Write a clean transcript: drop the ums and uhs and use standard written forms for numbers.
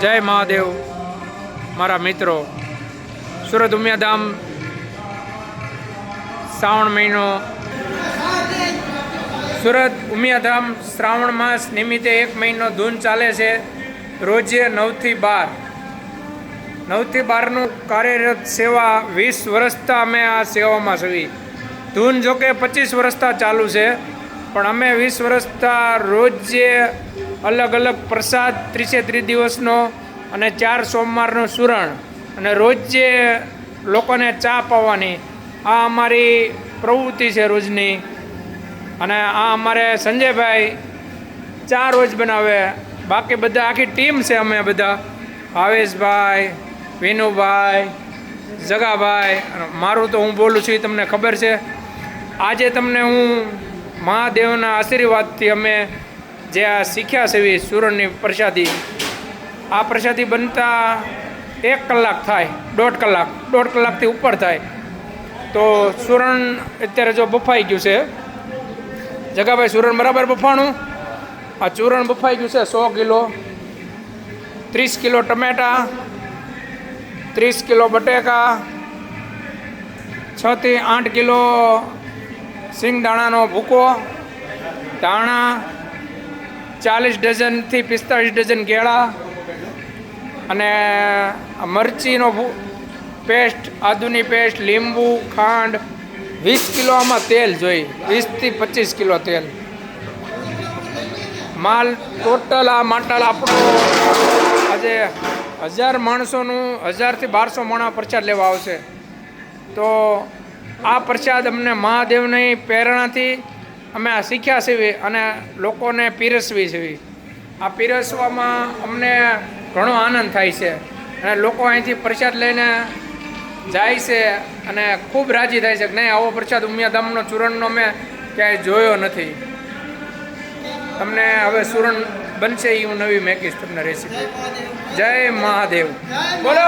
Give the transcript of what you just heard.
જય મહાદેવ મારા મિત્રો. સુરત ઉમિયાધામ શ્રાવણ મહિનો, સુરત ઉમિયાધામ શ્રાવણ માસ નિમિત્તે 1 મહિનો ધૂન ચાલે છે. રોજે 9 થી 12, 9 થી 12નું કાર્યરત સેવા 20 વર્ષથી અમે આ સેવામાં છીએ. ધૂન જોકે 25 વર્ષથી ચાલુ છે, પણ અમે 20 વર્ષથી રોજે અલગ અલગ પ્રસાદ 30 દિવસનો અને 4 સોમવારનું સુરણ અને રોજે લોકોને ચા પાવાની આ અમારી પ્રવૃત્તિ છે રોજની. અને આ અમારે સંજયભાઈ ચા રોજ બનાવે. બાકી બધા આખી ટીમ છે. અમે બધા ભાવેશભાઈ, વિનુભાઈ, જગાભાઈ, મારું તો હું બોલું છું એ તમને ખબર છે. આજે તમને હું મહાદેવના આશીર્વાદથી અમે જે આ શીખ્યા છે સુરણની પ્રસાદી, આ પ્રસાદી બનતા 1 કલાક થાય, 1.5 કલાકથી ઉપર થાય. તો સુરણ અત્યારે જો બફાઈ ગયું છે. જગાભાઈ સુરણ બરાબર બફાણું? આ ચૂરણ બફાઈ ગયું છે. 100 કિલો, 30 કિલો ટમેટા, 30 કિલો બટેકા, 6 થી 8 કિલો સિંગદાણાનો ભૂકો, ધાણા, 40 ડઝનથી 45 ડઝન કેળા અને મરચીનો પેસ્ટ, આદુની પેસ્ટ, લીંબુ, ખાંડ. 20 કિલો આમાં તેલ જોઈ, 20 થી 25 કિલો તેલ. માલ ટોટલ આ માટલ આપણો આજે 1000 માણસોનું 1000 થી 1200 માણસ પ્રસાદ લેવા આવશે. તો આ પ્રસાદ અમને મહાદેવની પ્રેરણાથી અમે આ શીખ્યા છીએ અને લોકોને પીરસવી છે. આ પીરસવામાં અમને ઘણો આનંદ થાય છે અને લોકો અહીંથી પ્રસાદ લઈને જાય છે અને ખૂબ રાજી થાય છે કે નહીં, આવો પ્રસાદ ઉમિયાધામનો ચૂરણનો મેં ક્યાંય જોયો નથી. તમને હવે સુરણ બનશે એ હું નવી મેકીશ તમને રેસીપી. જય મહાદેવ. બોલો.